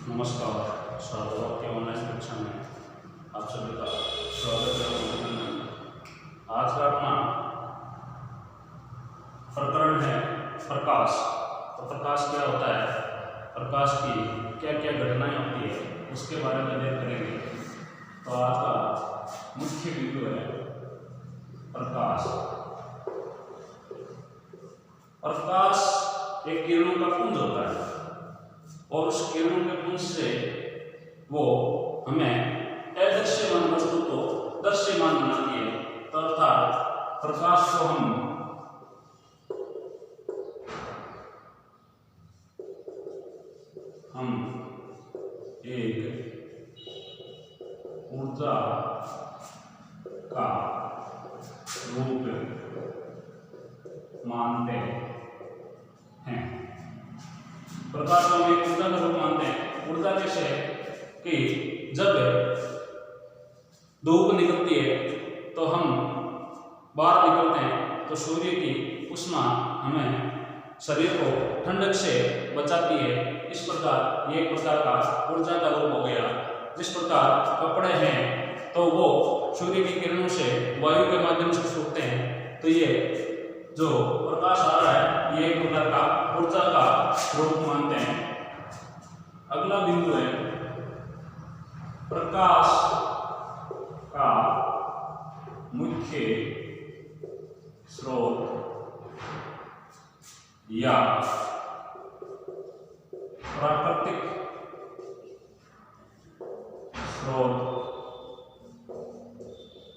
नमस्कार। स्वागत के ऑनलाइन कक्षा में आप सभी का स्वागत है। आज का अपना प्रकरण है प्रकाश। तो प्रकाश क्या होता है, प्रकाश की क्या क्या घटनाएं होती है, उसके बारे में अध्ययन करेंगे। तो आज का मुख्य बिंदु है प्रकाश। प्रकाश एक किरणों का पुंज होता है और उस किरणों के पुंज से वो हमें अदृश्यमान वस्तु को दृश्यमान बनाती है। तो अर्थात प्रकाश को हम एक ऊर्जा का रूप मानते हैं। प्रकाश को हम एक ऊर्जा का रूप मानते हैं। ऊर्जा कैसे है कि जब धूप निकलती है तो हम बाहर निकलते हैं तो सूर्य की उष्मा हमें शरीर को ठंडक से बचाती है। इस प्रकार ये एक प्रकार का ऊर्जा का रूप हो गया। जिस प्रकार कपड़े हैं तो वो सूर्य की किरणों से वायु के माध्यम से सूखते हैं, तो ये जो प्रकाश आ रहा है ये एक प्रकार का ऊर्जा का रूप मानते हैं। अगला बिंदु है प्रकाश का मुख्य स्रोत या प्राकृतिक स्रोत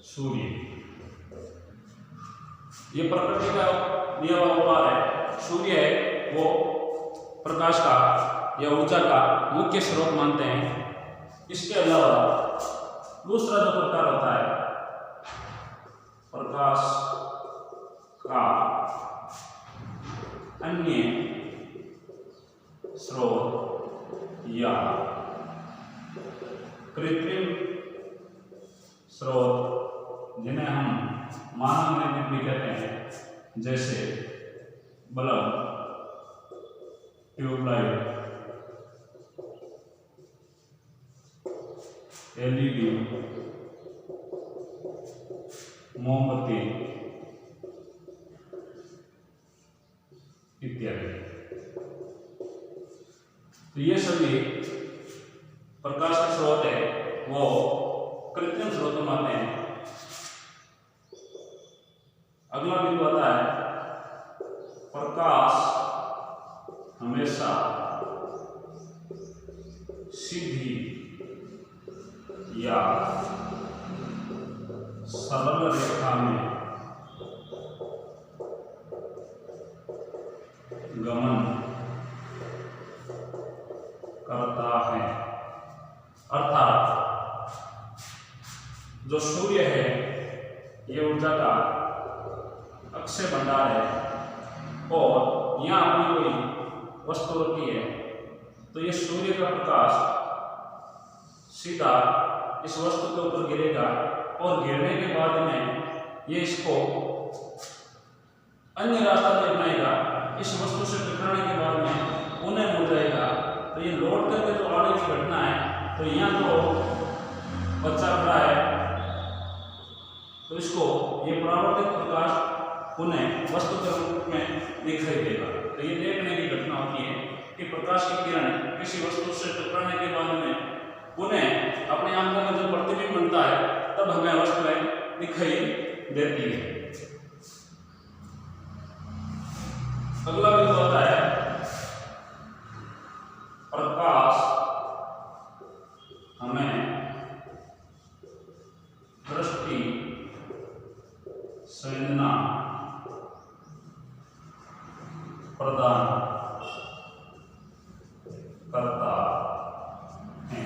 सूर्य। ये प्रकृति का दिया हुआ उपहार है। सूर्य है वो प्रकाश का या ऊर्जा का मुख्य स्रोत मानते हैं। इसके अलावा दूसरा जो प्रकार होता है प्रकाश का अन्य स्रोत या कृत्रिम स्रोत, जिन्हें हम मानव निर्मित भी कहते हैं, जैसे बल्ब, ट्यूबलाइट, एलईडी, मोमबत्ती इत्यादि। तो ये सभी प्रकाश के स्रोत है वो कृत्रिम स्रोत मानते हैं। अगला बिंदु आता है प्रकाश हमेशा सीधी या सरल रेखा में गमन करता है। अर्थात जो सूर्य है ये ऊर्जा का अक्षय भंडार है और यहाँ अपनी कोई वस्तु रखी है तो ये सूर्य का प्रकाश सीधा इस वस्तु के ऊपर गिरेगा और गिरने के बाद में ये इसको अन्य रास्ता नहीं अपनाएगा। इस वस्तु से टकराने के बाद में पुनः मुड़ जाएगा। तो ये लौट करके जो आने की घटना है, तो यहाँ जो बच्चा खड़ा है तो इसको ये परावर्तित प्रकाश पुनः वस्तु के रूप में दिखाई देगा। तो ये देखने की घटना होती है कि प्रकाश की किरण किसी वस्तु से टकराने के बाद में पुनः अपने आंखों में जब प्रतिबिंब बनता है तब हमें वस्तुएं दिखाई देती है। अगला बिंदु आता है प्रकाश हमें दृष्टि संवेदना प्रदान करता है।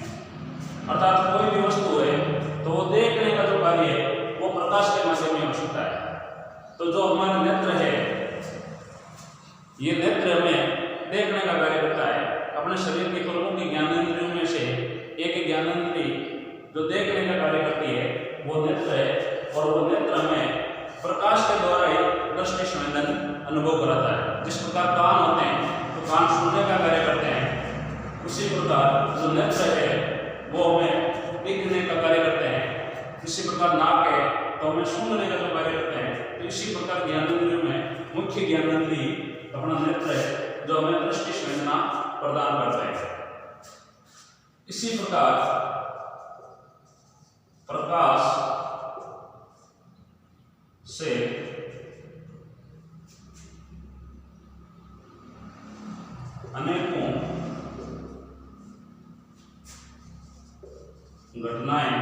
अर्थात कोई भी वस्तु है तो वो देखने का जो कार्य है वो प्रकाश के माध्यम में हो सकता है। तो जो हमारा नेत्र है ये नेत्र हमें देखने का कार्य करता है। अपने शरीर के प्रमुख ज्ञानेंद्रियों में से एक ज्ञानेंद्रिय जो देखने का कार्य करती है वो नेत्र है और वो नेत्र हमें प्रकाश के द्वारा ही दृष्टि संवेदन अनुभव कराता है। जिस प्रकार कान होते हैं तो कान सुनने का कार्य करते हैं, इसी प्रकार जो नेत्र है वो हमें देखने का कार्य करते हैं, इसी प्रकार नाक है तो हमें सूंघने का जो कार्य करते हैं। तो इसी प्रकार ज्ञानेंद्रियों में मुख्य ज्ञानेंद्रिय अपना नेत्र है जो हमें दृष्टि संवेदना प्रदान करता है। इसी प्रकार प्रकाश से अनेकों घटनाएं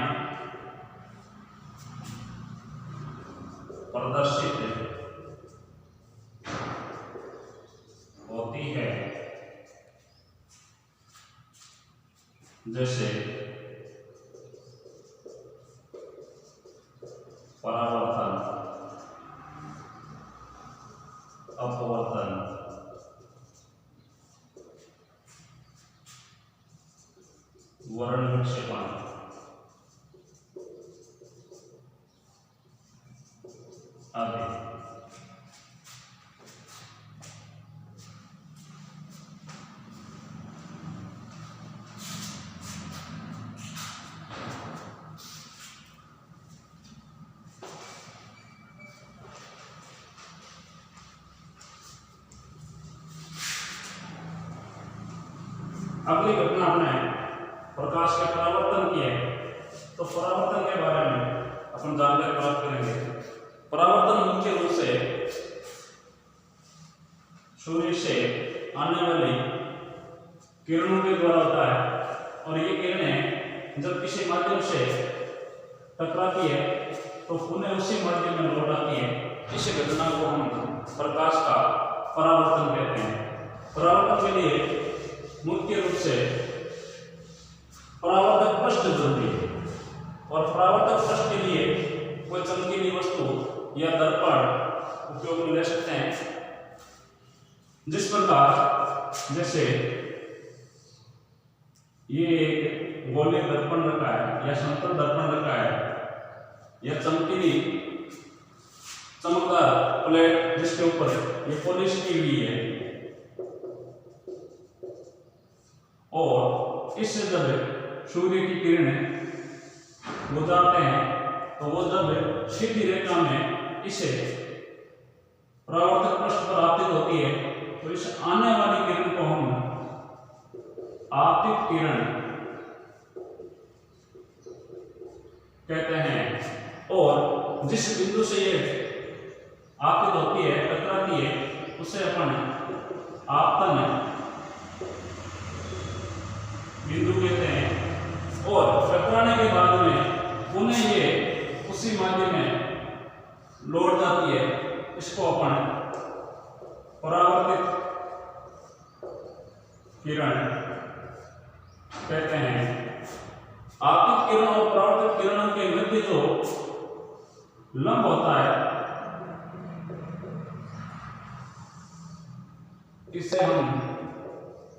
प्रदर्शित होती है, जैसे परावर्तन, अपवर्तन, वर्ण विक्षेपण आदि। अगली घटना हमने प्रकाश के परावर्तन की है, तो परावर्तन के बारे में अपन जानकारी प्राप्त करेंगे। परावर्तन मुख्य रूप से सूर्य से आने वाली किरणों के द्वारा होता है, और ये किरणें जब किसी माध्यम से टकराती है तो पुनः उसी माध्यम में लौट आती है। इस घटना को हम प्रकाश का परावर्तन कहते हैं। परावर्तन के लिए मुख्य रूप से परावर्तक पृष्ठ जरूरी है, और परावर्तक पृष्ठ के लिए कोई चमकीली वस्तु या दर्पण उपयोग में ले सकते हैं। जिस प्रकार जैसे ये एक गोलीय दर्पण रखा है या समतल दर्पण रखा है, या चमकीली चमकदार प्लेट जिसके ऊपर ये पॉलिश की हुई है, और इससे जब सूर्य की किरणें गुजरते हैं तो वो जब सीधी रेखा में इसे परावर्तक पृष्ठ पर आपतित होती है, तो इस आने वाली किरण को हम आपतित किरण कहते हैं। और जिस बिंदु से ये आपतित होती है, टकराती है, उसे अपन आपतन बिंदु कहते हैं। और टकराने के बाद में पुनः ये उसी माध्यम में लौट जाती है, इसको अपन परावर्तित किरण कहते हैं। आपतित किरण और परावर्तित किरणों के मध्य जो लंब होता है, इसे हम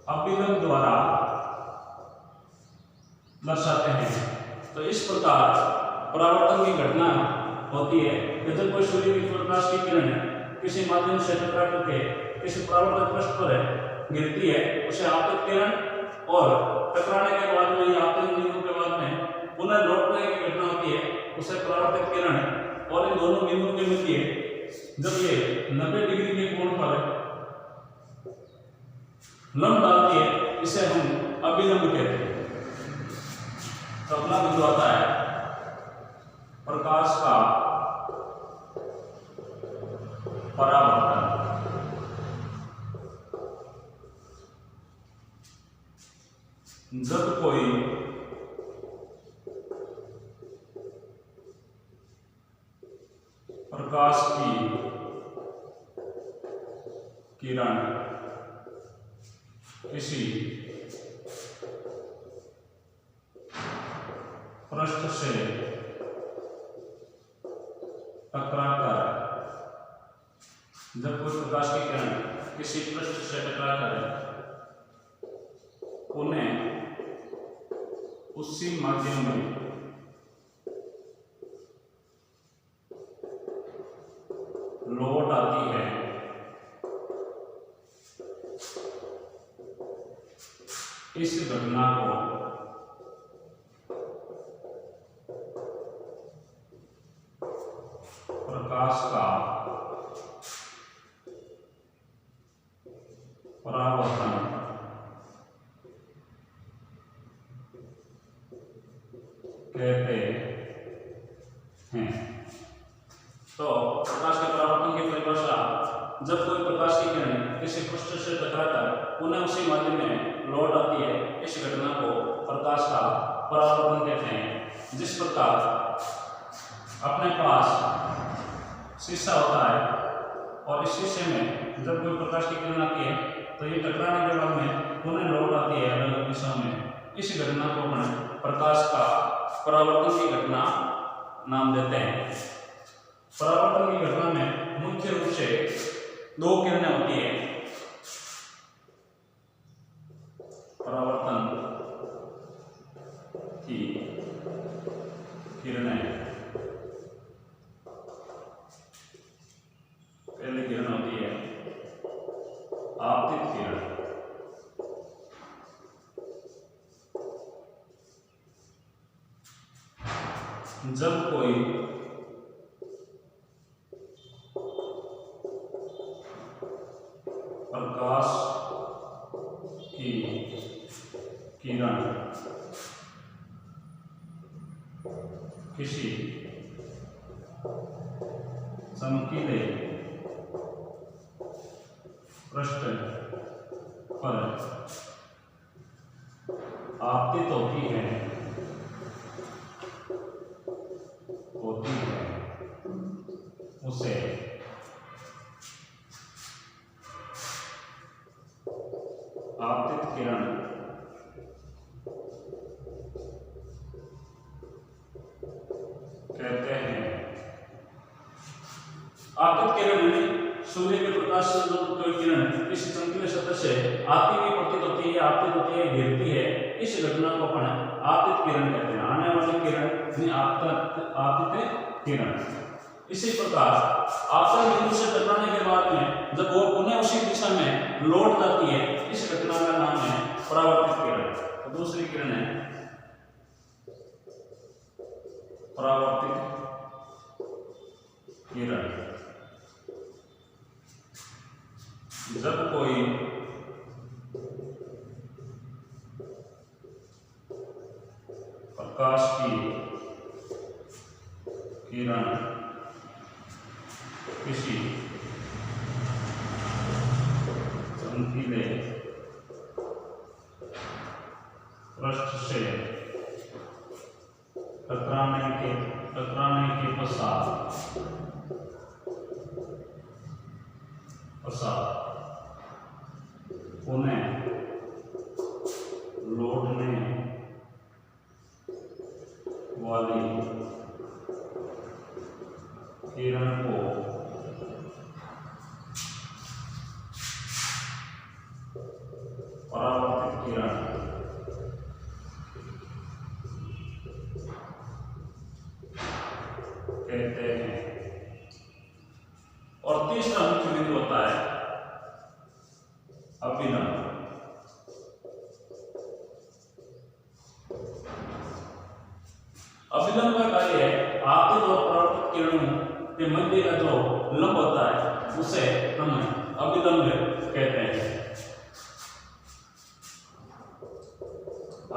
अभिलंब द्वारा दर्शाते हैं। तो इस प्रकार परावर्तन की घटना होती है कि जब कोई सूर्य की प्रकाश की किरण किसी माध्यम से टकरा करके किसी परावर्तक पृष्ठ पर गिरती है, उसे आपतित किरण, और टकराने के बाद में या आपतित बिंदु के बाद में पुनः लौटने की घटना होती है, उसे परावर्तक किरण। और इन दोनों बिंदुओं के मध्य जब ये 90 डिग्री के कोण पर लंब डालती है, इसे हम अभिलंब कहते हैं। तो अगला बिंदु आता है प्रकाश का परावर्तन। जब कोई प्रकाश की किरण किसी पृष्ठ से टकराकर, जब कोई प्रकाश की किरण किसी पृष्ठ से टकराकर उन्हें उसी माध्यम में लौट आती है, इस घटना को प्रकाश का परावर्तन कहते हैं। तो प्रकाश के परावर्तन की परिभाषा, जब कोई प्रकाश की किरण किसी पृष्ठ से टकराकर पुनः उसी माध्यम में लौट आती है, इस घटना को प्रकाश का परावर्तन कहते हैं। जिस प्रकार अपने पास शीशा होता है और इस शीशे में जब कोई प्रकाश की किरण आती है तो ये टकराने के बाद में पुनः लौट आती है अलग अलग दिशाओं में, इस घटना को हम प्रकाश का परावर्तन की घटना नाम देते हैं। परावर्तन की घटना में मुख्य रूप से दो किरणें होती है। परावर्तन की किरणें, पहली किरण होती है आपतित किरण। जब कोई प्रकाश की किरण किसी चमकीले पृष्ठ पर आपतित होती है उसे आपतित किरण कहते हैं। आपतित किरण सूर्य के प्रकाश से जो कोई किरण इस चमकीले सतह से आती हुई प्रतीत होती है, आपतित होती है, गिरती है, इस घटना को अपन आपतित किरण कहते हैं। आने वाली किरण आपतित किरण। इसी प्रकार आपतन बिंदु से टकराने के बाद में जब वो पुनः उसी दिशा में लौट जाती है, इस घटना का नाम है परावर्तित किरण। तो दूसरी किरण है परावर्तित किरण। जब कोई प्रकाश की किरण किसी चमकीले पृष्ठ से टकराने के पश्चात पुनः लौटने वाली किरण को परावर्तित किरण कहते हैं। और तीसरा मुख्य बिंदु होता है अभिलंब। अभिलंब का कार्य है आपतित और परावर्तित किरणों के मध्य का जो लंब होता है उसे हम अभिलंब कहते हैं।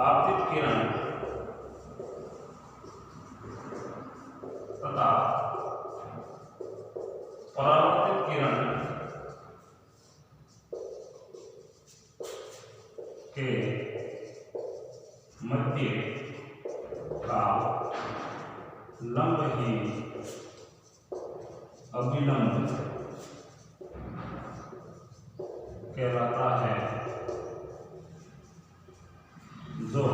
आपतित किरण तथा परावर्तित किरण के मध्य का लंब ही अभिलंब कहलाता है, जो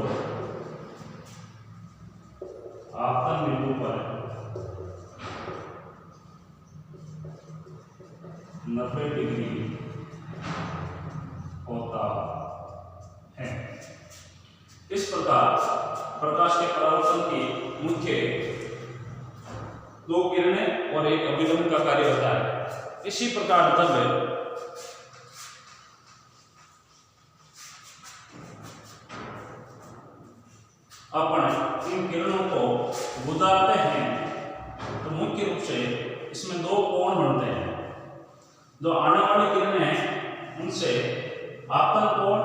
आपतन बिंदु पर 90 डिग्री होता है। इस प्रकार प्रकाश के परावर्तन की मुख्य दो किरणें और एक अभिलंब का कार्य होता है। इसी प्रकार जब अपन इन किरणों को गुजारते हैं तो मुख्य रूप से इसमें दो कोण बनते हैं। जो आने वाली किरणें हैं उनसे आपतन कोण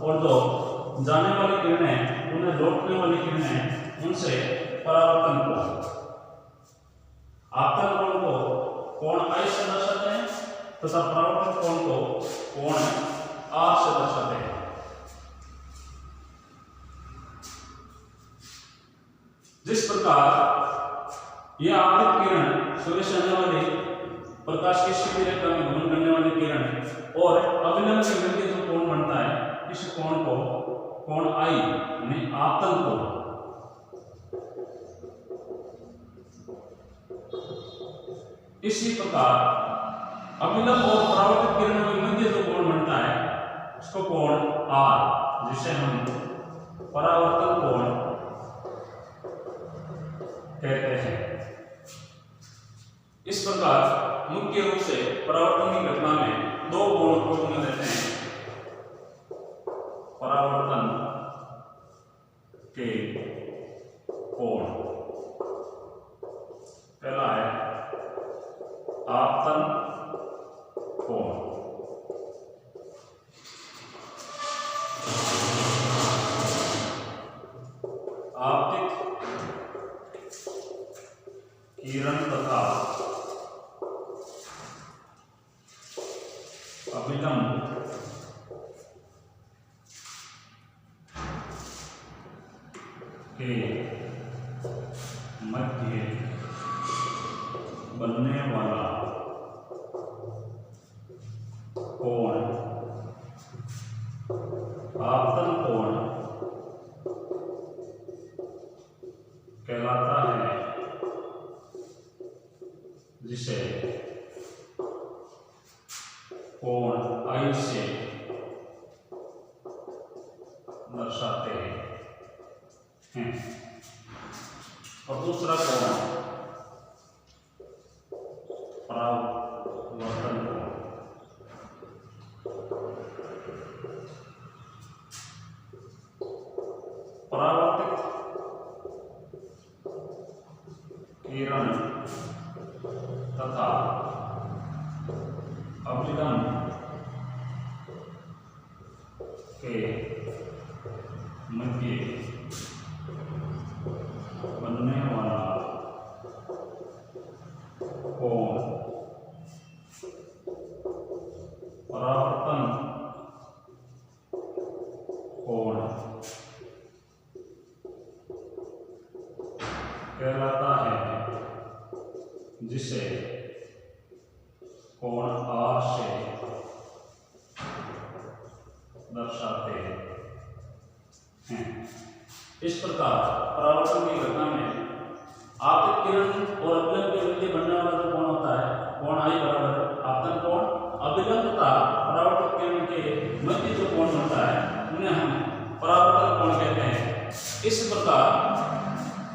और जो जाने वाली किरणें हैं उन्हें लौटने वाली किरणें हैं उनसे परावर्तन कोण। आपतन कोण को कोण I से दर्शाते हैं तथा परावर्तन कोण को कोण R से दर्शाते हैं। जिस प्रकार यह आपतित किरण सूर्य से आने वाली प्रकाश की सीधी रेखा में घूम करने वाली किरण और अभिलंब के मध्य जो कोण बनता है इस कोण को कोण I यानी आपतन कोण। इसी प्रकार अभिलंब और परावर्तित किरणों के मध्य जो कोण बनता है उसको कोण R जिसे हम परावर्तन कोण कहते हैं। इस प्रकार मुख्य रूप से परावर्तन की घटना में दो कोण को गुण देते हैं। परावर्तन के कोण पहला है आपतन कोण। आपतित किरण तथा अभिलंब के मध्य बनने वाला कोण आपतन कोण कहलाता है, जिसे कोण I से दर्शाते हैं। और दूसरा कोण परावर्तन कोण। परावर्तित किरण तथा अभिलंब के मध्य बनने वाला कोण परावर्तन कोण कहलाता है, जिसे कोण R से दर्शाते हैं। इस प्रकार परावर्तन की घटना में आपतित किरण और अभिलंब के मध्य बनने वाला जो कोण होता है कोण I बराबर आपतन कोण। अभिलंब तथा परावर्तित किरण के मध्य जो कोण बनता है उन्हें हम परावर्तन कोण कहते हैं। इस प्रकार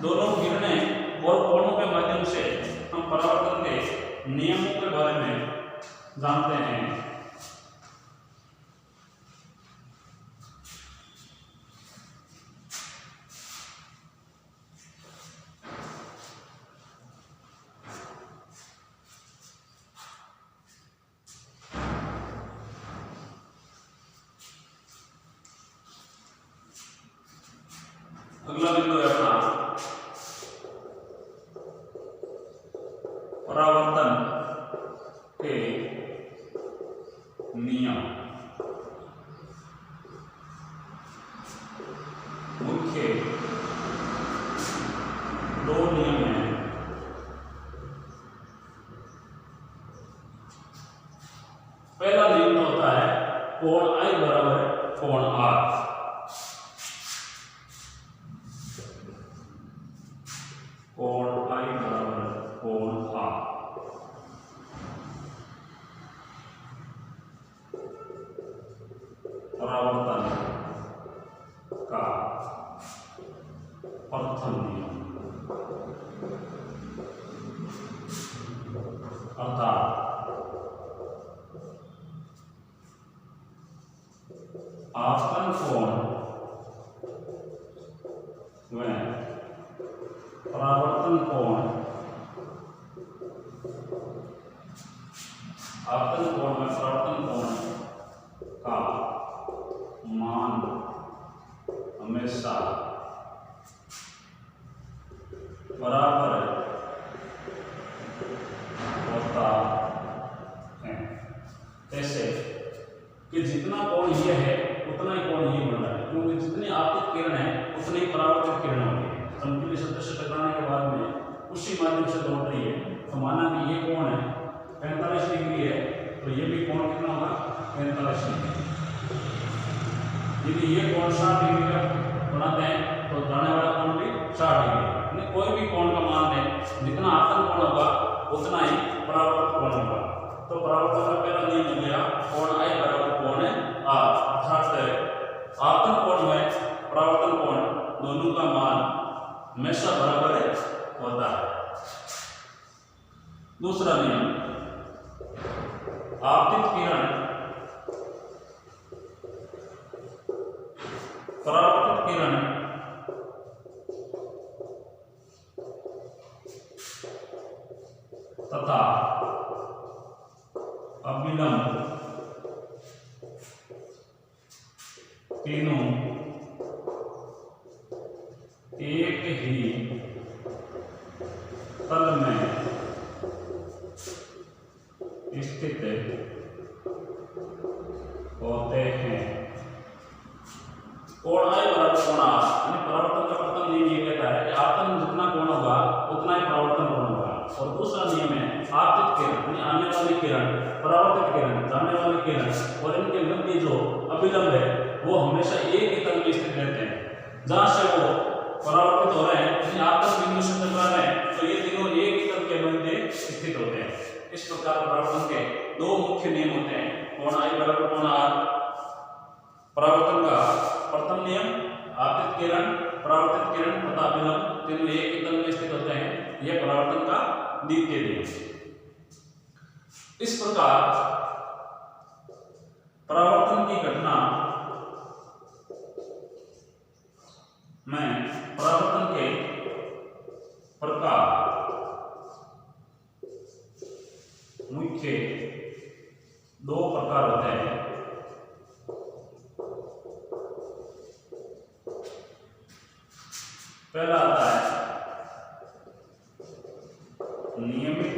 दोनों किरणें और कोणों के माध्यम से हम परावर्तन के नियमों के बारे में जानते हैं। अगला बिंदु है अपना परावर्तन के नियम। मुख्य दो नियम हैं। पहला नियम तो होता है कोण I बराबर कोण R। कोण I बराबर कोण R। परावर्तन का प्रथम नियम अर्थात आपतन कोण वह परावर्तन कोण आपतन कोण में परावर्तन कोण का मान हमेशा बराबर होता है। कैसे कि जितना कोण ये है उतना ही कोण ये बन रहा है, क्योंकि जितनी आपतित किरण है उतनी ही परावर्तित किरण होगी। समतुल्य सतह से टकराने के बाद में उसी माध्यम से लौट रही है। तो माना कि ये कोण है 45 डिग्री है, तो ये भी कोण कितना होगा 45 डिग्री। यदि ये कोण 60 डिग्री का बनाते हैं तो जाने वाला कोण भी 60 डिग्री। कोई भी कोण का मान लें, जितना आपतन कोण होगा उतना ही परावर्तन कोण होगा। तो परावर्तन का पहला नियम हो गया कोण I बराबर कोण R, अर्थात आपतन कोण में परावर्तन कोण दोनों का मान हमेशा बराबर होता है। दूसरा नियम, आपतित किरण परावर्तित किरण तथा अभिलंब तीनों एक ही तल में स्थित होते हैं। कोण I बराबर कोण R, यानी परावर्तन का प्रथम नियम ये कहता है कि आपतन जितना कोण होगा उतना ही परावर्तन कोण होगा। और दूसरा नियम है आपतित किरण यानी आने वाली किरण, परावर्तित किरण, जाने वाली किरण और इनके मध्य जो अभिलंब है वो हमेशा एक ही तल में स्थित रहते हैं। जहां से वो परावर्तित हो रहे हैं यानी आपतन बिंदु से टकरा रहे हैं तो ये तीनों एक ही तल के मध्य स्थित होते हैं। इस प्रकार परावर्तन के दो मुख्य नियम होते हैं, कोण I बराबर कोण R। परावर्तन का प्रथम नियम आपतित किरण, परावर्तित किरण तथा अभिलंब तीनों एक ही तल में स्थित होते हैं, यह परावर्तन का द्वितीय नियम। इस प्रकार परावर्तन की घटना में परावर्तन के प्रकार मुख्य दो प्रकार होते हैं। पहला आता है नियमित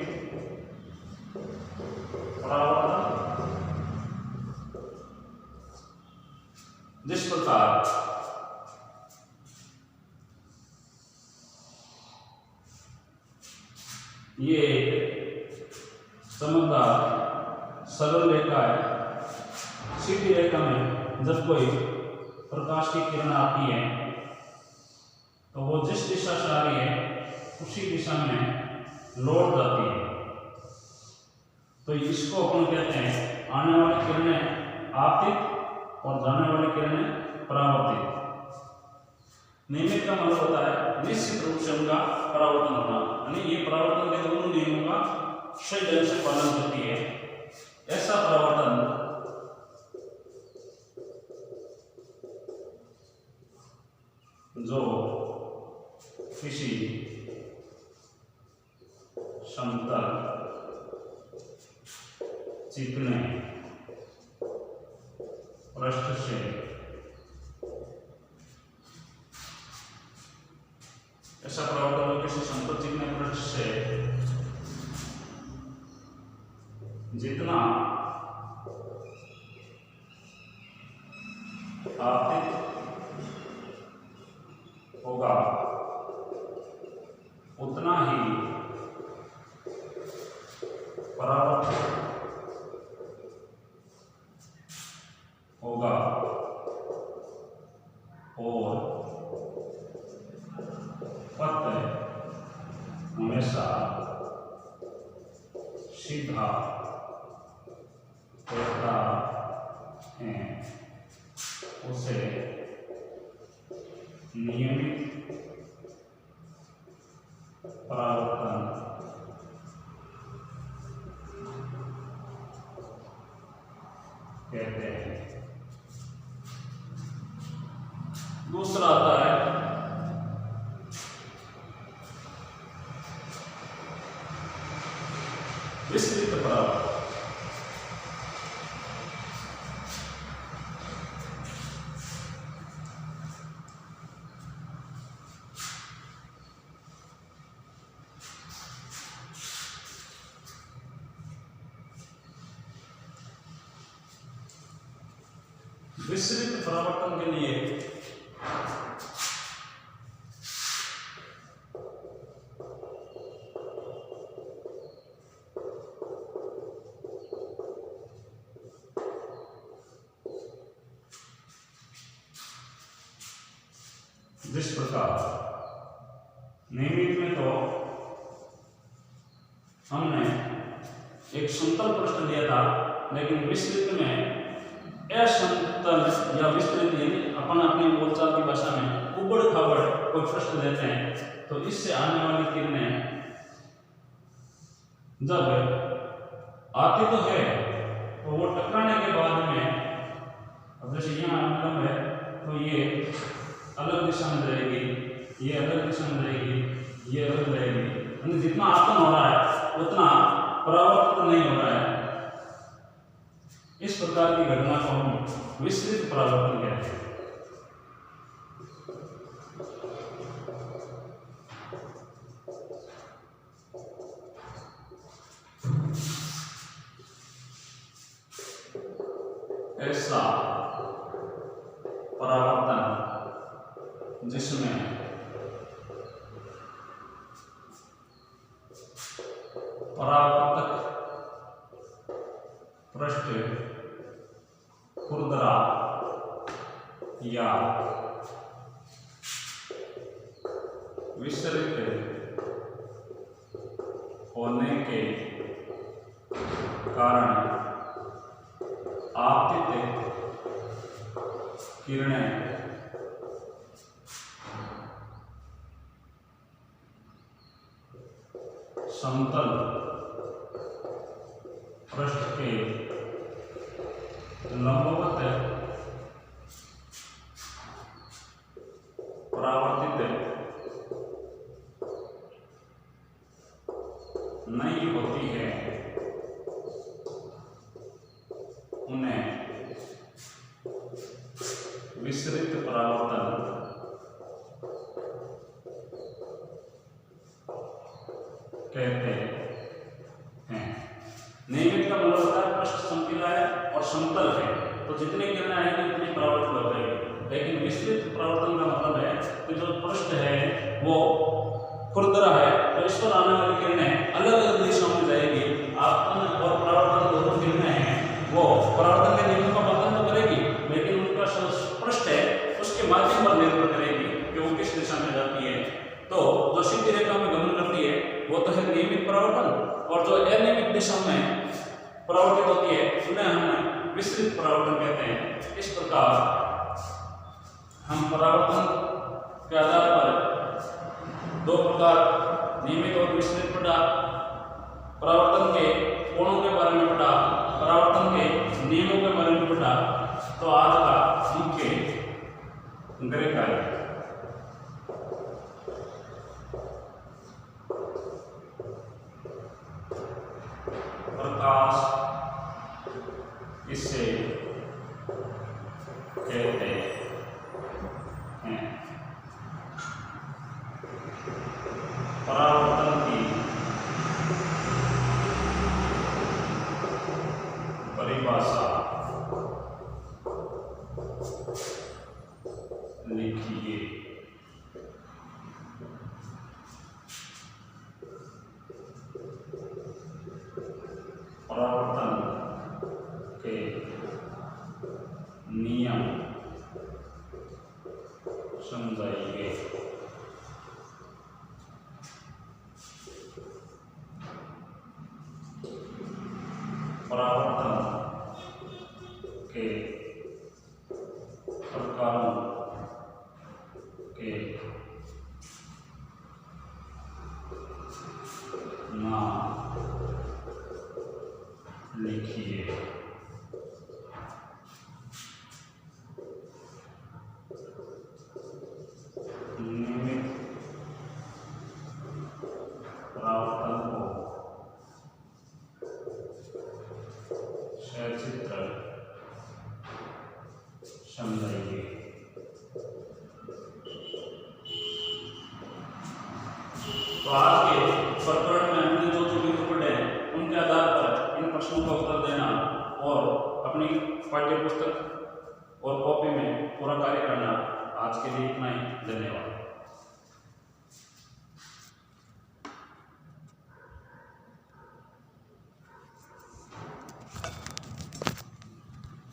परावर्तन, जिस प्रकार ये चमकदार सरल रेखा है, सीधी रेखा में जब कोई प्रकाश की किरण आती है तो वो जिस दिशा से आ रही है उसी दिशा में लौट जाती है। तो इसको अपन कहते हैं आने वाली किरणें आपतित और जाने वाली किरणें परावर्तित। नियमित का मतलब होता है निश्चित रूप से उनका परावर्तन होना, यानी ये परावर्तन के दोनों नियमों का सही ढंग से पालन करती है। ऐसा परावर्तन जो किसी समतल चिकने पृष्ठ से ऐसा परावर्तन किसी समतल चिकने पृष्ठ से जितना आपतित होगा उतना ही परावर्तित होगा और पथ हमेशा सीधा होता है। उसे नियमित परावर्तन कहते हैं। दूसरा आता है विस्तृत परावर्तन। विस्तृत परावर्तन के लिए जिस प्रकार नियमित में तो हमने एक समतल पृष्ठ लिया था, लेकिन विस्तृत में असमतल या विस्तृत यानी अपन अपनी बोलचाल की भाषा में उबड़ खाबड़ कोई पृष्ठ देते हैं, तो इससे आने वाली किरणें जब आती तो है तो वो टकराने के बाद में, अब जैसे यहाँ अनुलंब है तो ये अलग दिशा में जाएगी, ये अलग दिशा में जाएगी, ये अलग जाएगी, यानी जितना आपतन हो रहा है उतना परावर्तन नहीं हो रहा है। इस प्रकार की घटना को हम विस्तृत परावर्तन कहते हैं। ऐसा परावर्तन जिसमें परावर्तक पृष्ठ खुरदरा या विस्तृत होने के कारण आपतित किरणें समतल पृष्ठ के लंबवत परावर्तित नहीं होती है, उन्हें विस्तृत परावर्तन कहते हैं। नियमित का मतलब होता है पृष्ठ समतल है और समतल है, तो जितनी किरणें आएंगी उतनी परावर्तित हो जाएगी। लेकिन विस्तृत परावर्तन का मतलब है कि जो पृष्ठ है वो खुरदरा है, तो इस पर आने वाली किरणें अलग अलग दिशाओं में जाएगी। आपतन और परावर्तन दोनों किरणें हैं, वो परावर्तन के नियमों का पालन तो करेगी, लेकिन उनका पृष्ठ है उसके माध्यम पर निर्भर करेगी कि वो किस दिशा में जाती है। तो जो सीधी रेखा में गमन करती है वो तो है नियमित परावर्तन, और जो अनियमित दिशा में परावर्तित होती है उन्हें हम विस्तृत परावर्तन कहते हैं। इस प्रकार हम परावर्तन के आधार पर दो प्रकार नियमित और विस्तृत पढ़ा, परावर्तन के कोणों के बारे में पढ़ा, परावर्तन के नियमों के बारे में पढ़ा। तो आज का मुख्य गृह कार्य प्रकाश इससे कहते हैं। परावर्तन की परिभाषा लिखिए। परावर्तन के नियम समझाइए। परावर्तन के प्रकारों के नाम लिखिए। नियमित परावर्तन को तो आज के प्रकरण में हमने जो जो बिंदु पढ़े हैं उनके आधार पर इन प्रश्नों का उत्तर देना और अपनी पाठ्य पुस्तक और कॉपी में पूरा कार्य करना। आज के लिए इतना ही। धन्यवाद।